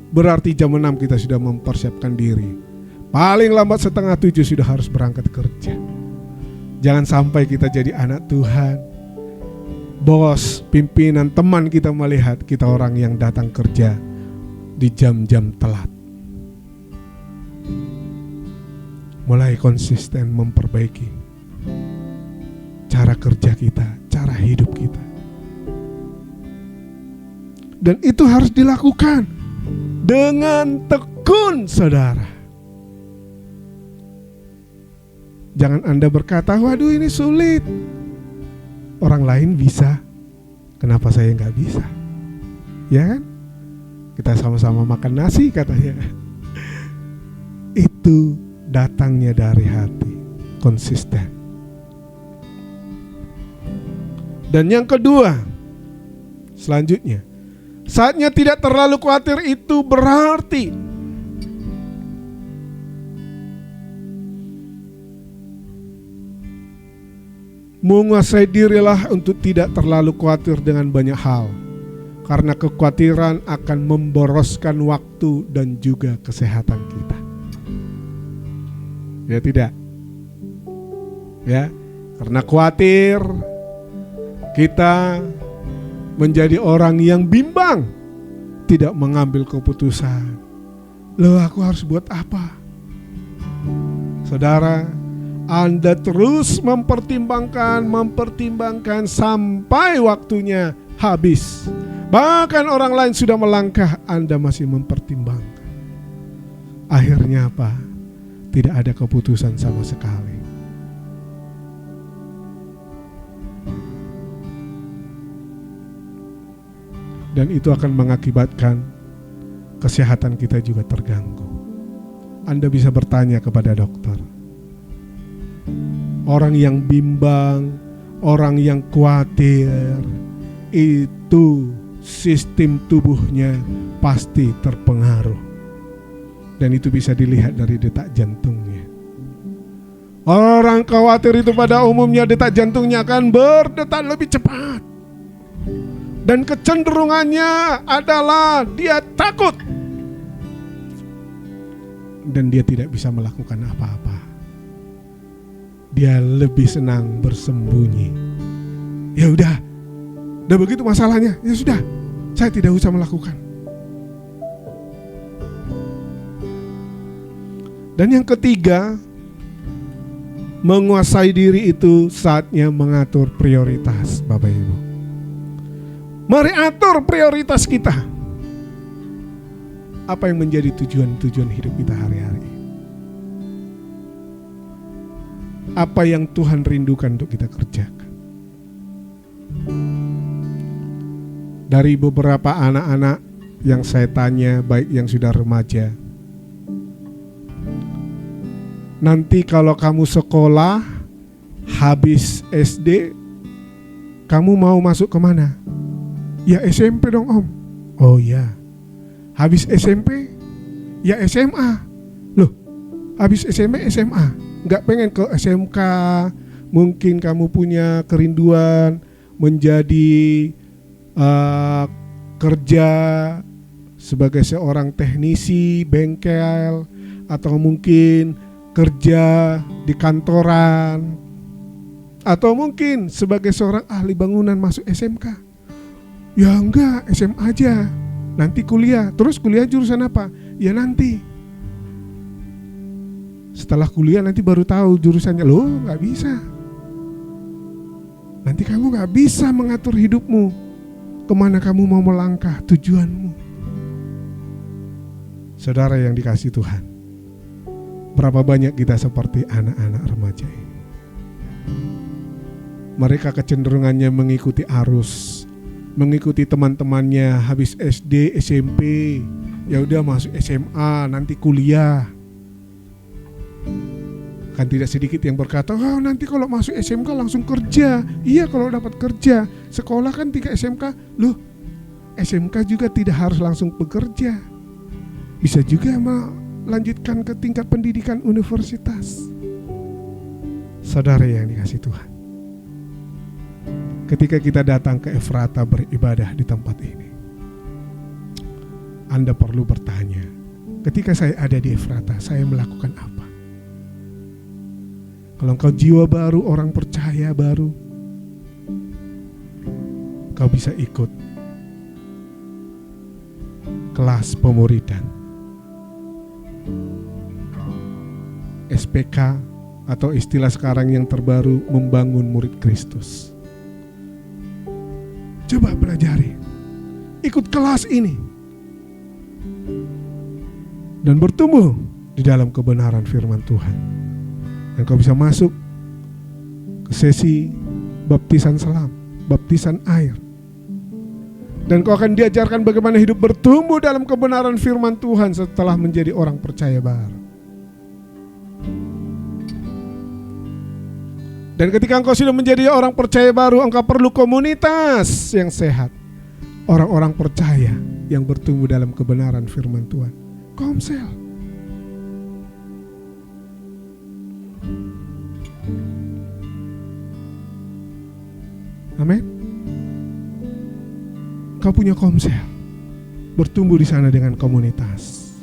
berarti jam 6 kita sudah mempersiapkan diri. Paling lambat setengah 7 sudah harus berangkat kerja. Jangan sampai kita jadi anak Tuhan, bos, pimpinan, teman kita melihat kita orang yang datang kerja di jam-jam telat. Mulai konsisten memperbaiki cara kerja kita, cara hidup kita. Dan itu harus dilakukan dengan tekun, saudara. Jangan Anda berkata, waduh ini sulit. Orang lain bisa, kenapa saya nggak bisa? Ya kan? Kita sama-sama makan nasi katanya. Itu datangnya dari hati, konsisten. Dan yang kedua, selanjutnya, saatnya tidak terlalu khawatir itu berarti menguasai dirilah untuk tidak terlalu khawatir dengan banyak hal. Karena kekhawatiran akan memboroskan waktu dan juga kesehatan kita. Ya tidak? Ya, karena khawatir kita menjadi orang yang bimbang, tidak mengambil keputusan. Loh, aku harus buat apa? Saudara, Anda terus mempertimbangkan sampai waktunya habis. Bahkan orang lain sudah melangkah, Anda masih mempertimbangkan. Akhirnya apa? Tidak ada keputusan sama sekali. Dan itu akan mengakibatkan kesehatan kita juga terganggu. Anda bisa bertanya kepada dokter. Orang yang bimbang, orang yang khawatir, itu sistem tubuhnya pasti terpengaruh. Dan itu bisa dilihat dari detak jantungnya. Orang khawatir itu pada umumnya detak jantungnya akan berdetak lebih cepat. Dan kecenderungannya adalah dia takut. Dan dia tidak bisa melakukan apa-apa. Dia lebih senang bersembunyi. Ya udah begitu masalahnya. Ya sudah, saya tidak usah melakukan. Dan yang ketiga, menguasai diri itu saatnya mengatur prioritas, Bapak Ibu. Mari atur prioritas kita. Apa yang menjadi tujuan hidup kita hari-hari? Apa yang Tuhan rindukan untuk kita kerjakan? Dari beberapa anak-anak yang saya tanya, baik yang sudah remaja, nanti kalau kamu sekolah habis SD, kamu mau masuk kemana? Ya SMP dong Om. Oh ya. Habis SMP, ya SMA. Loh, habis SMP, SMA. Nggak pengen ke SMK. Mungkin kamu punya kerinduan menjadi kerja sebagai seorang teknisi bengkel, atau mungkin kerja di kantoran, atau mungkin sebagai seorang ahli bangunan masuk SMK. Ya enggak, SMA aja, nanti kuliah. Terus kuliah jurusan apa? Ya nanti setelah kuliah nanti baru tahu jurusannya. Loh, nggak bisa. Nanti kamu nggak bisa mengatur hidupmu, kemana kamu mau melangkah, tujuanmu. Saudara yang dikasihi Tuhan, berapa banyak kita seperti anak-anak remaja ini. Mereka kecenderungannya mengikuti arus, mengikuti teman-temannya. Habis SD, SMP, ya udah masuk SMA, nanti kuliah. Kan tidak sedikit yang berkata, oh nanti kalau masuk SMK langsung kerja. Iya, kalau dapat kerja. Sekolah kan 3 SMK. Loh, SMK juga tidak harus langsung bekerja. Bisa juga melanjutkan ke tingkat pendidikan universitas. Saudara yang dikasihi Tuhan, ketika kita datang ke Efrata beribadah di tempat ini, Anda perlu bertanya, ketika saya ada di Efrata, saya melakukan apa? Kalau engkau jiwa baru, orang percaya baru, kau bisa ikut kelas pemuridan, SPK, atau istilah sekarang yang terbaru, membangun murid Kristus. Coba pelajari, ikut kelas ini, dan bertumbuh di dalam kebenaran firman Tuhan. Dan kau bisa masuk ke sesi baptisan selam, baptisan air. Dan kau akan diajarkan bagaimana hidup bertumbuh dalam kebenaran firman Tuhan setelah menjadi orang percaya baru. Dan ketika engkau sudah menjadi orang percaya baru, engkau perlu komunitas yang sehat. Orang-orang percaya yang bertumbuh dalam kebenaran firman Tuhan. Komsel. Amin. Kau punya komsel, bertumbuh di sana dengan komunitas,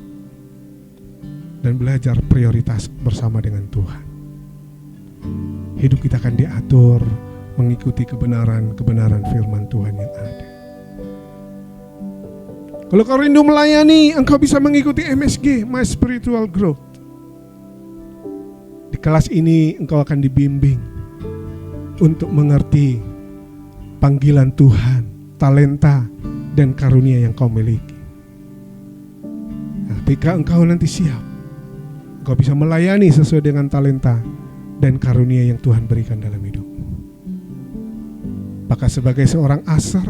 dan belajar prioritas bersama dengan Tuhan. Hidup kita akan diatur mengikuti kebenaran firman Tuhan yang ada. Kalau kau rindu melayani, engkau bisa mengikuti MSG, My Spiritual Growth. Di kelas ini engkau akan dibimbing untuk mengerti panggilan Tuhan, talenta, dan karunia yang kau miliki. Nah, ketika engkau nanti siap, engkau bisa melayani sesuai dengan talenta dan karunia yang Tuhan berikan dalam hidupmu. Apakah sebagai seorang asar,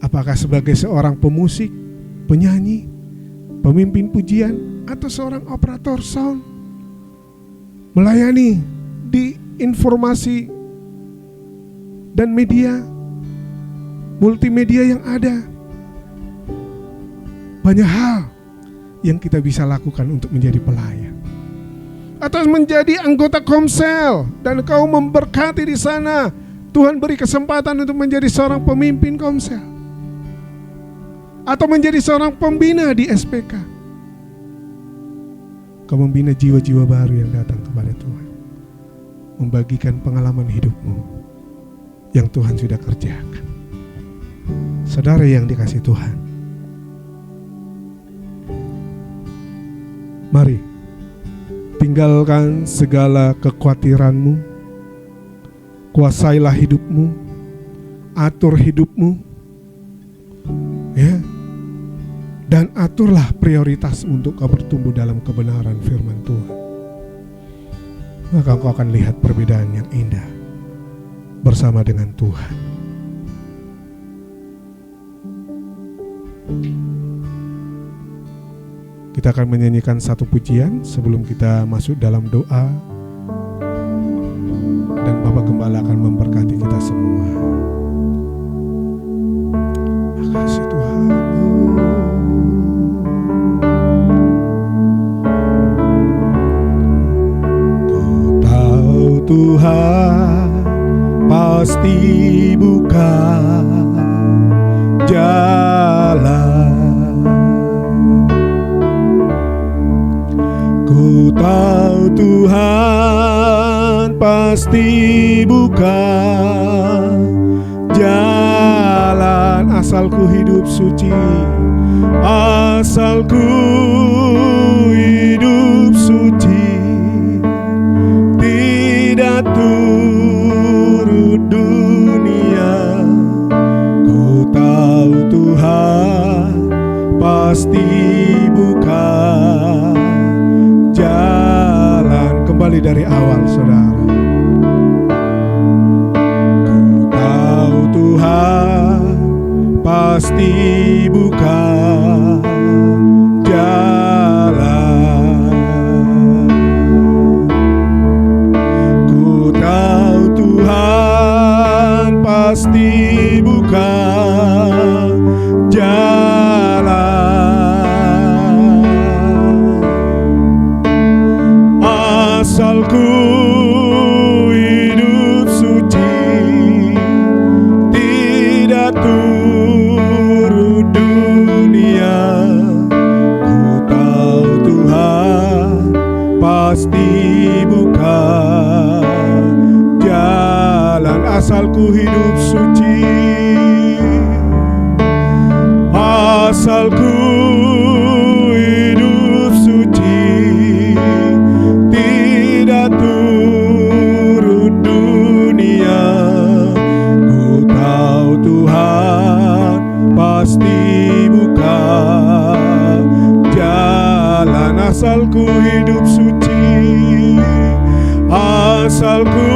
apakah sebagai seorang pemusik, penyanyi, pemimpin pujian, atau seorang operator sound, melayani di informasi dan media, multimedia yang ada. Banyak hal yang kita bisa lakukan untuk menjadi pelayan. Atau menjadi anggota komsel dan kau memberkati di sana. Tuhan beri kesempatan untuk menjadi seorang pemimpin komsel, atau menjadi seorang pembina di SPK. Kau membina jiwa-jiwa baru yang datang kepada Tuhan, membagikan pengalaman hidupmu yang Tuhan sudah kerjakan. Saudara yang dikasihi Tuhan, mari tinggalkan segala kekhawatiranmu, kuasailah hidupmu, atur hidupmu, ya, dan aturlah prioritas untuk kau bertumbuh dalam kebenaran firman Tuhan. Maka kau akan lihat perbedaan yang indah bersama dengan Tuhan. Kita akan menyanyikan satu pujian sebelum kita masuk dalam doa, dan Bapak Gembala akan memberkati kita semua. pasti buka jalan. Ku tahu Tuhan pasti buka jalan, asal ku hidup suci, asal ku hidup suci, tidak turut dunia. Ku tahu Tuhan pasti buka jalan. Kembali dari awal, saudara. Ku tahu Tuhan pasti buka jalan. Ku tahu Tuhan pasti buka jalan, asal ku hidup suci, tidak turut dunia. Ku tahu Tuhan pasti buka jalan, asal ku hidup suci, asal ku hidup suci, tidak turut dunia. Ku tahu Tuhan pasti buka jalan, asal ku hidup suci, asal ku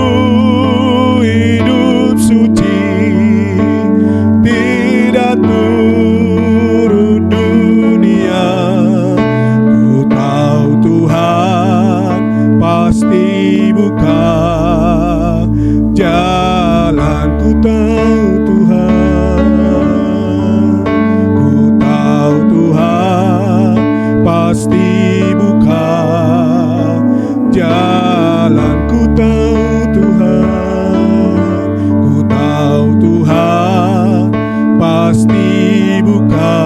hidup suci, tidak turut dunia. Ku tahu Tuhan pasti buka jalan. Ku tahu Tuhan, ku tahu Tuhan pasti buka jalan. Ku tahu Tuhan, ku tahu Tuhan pasti buka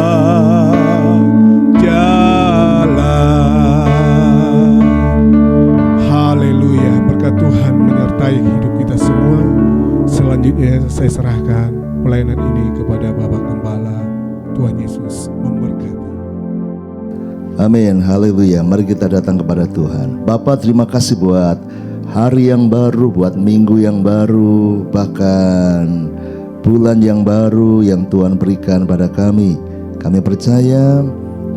jalan. Haleluya, berkat Tuhan menyertai hidup kita semua. Selanjutnya saya serahkan pelayanan ini kepada Bapak Gembala. Tuhan Yesus memberkati.
Amin, haleluya. Mari kita datang kepada Tuhan. Bapa, terima kasih buat hari yang baru, buat minggu yang baru, bahkan bulan yang baru yang Tuhan berikan pada kami. Kami percaya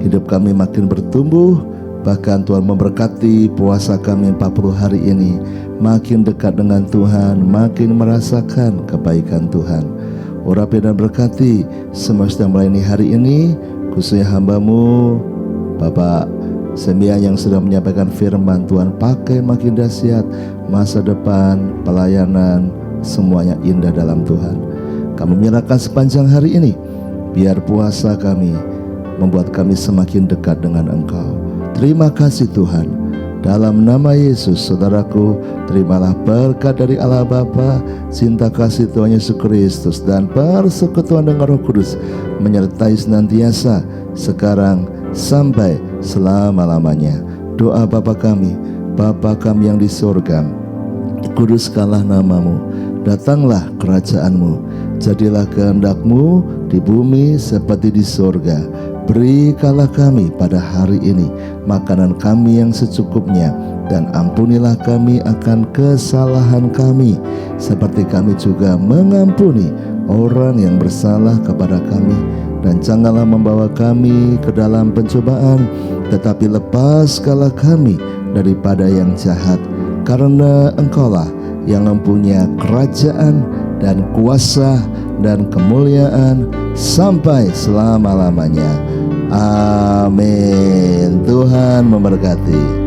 hidup kami makin bertumbuh, bahkan Tuhan memberkati puasa kami 40 hari ini. Makin dekat dengan Tuhan, makin merasakan kebaikan Tuhan. Urapi dan berkati semua sedang melayani hari ini, khususnya hamba-Mu Bapak Sembian yang sudah menyampaikan firman. Tuhan pakai makin dahsyat, masa depan, pelayanan, semuanya indah dalam Tuhan. Kami menyerahkan sepanjang hari ini, biar puasa kami membuat kami semakin dekat dengan Engkau. Terima kasih Tuhan. Dalam nama Yesus, saudaraku, terimalah berkat dari Allah Bapa, cinta kasih Tuhan Yesus Kristus, dan persekutuan dengan Roh Kudus menyertai senantiasa sekarang sampai selama-lamanya. Doa Bapa kami yang di surga, dikuduskanlah nama-Mu, datanglah kerajaan-Mu, jadilah kehendak-Mu di bumi seperti di surga. Berikanlah kami pada hari ini makanan kami yang secukupnya, dan ampunilah kami akan kesalahan kami, seperti kami juga mengampuni orang yang bersalah kepada kami. Dan janganlah membawa kami ke dalam pencobaan, tetapi lepaskanlah kami daripada yang jahat, karena Engkaulah yang mempunyai kerajaan dan kuasa dan kemuliaan sampai selama-lamanya. Amin. Tuhan memberkati.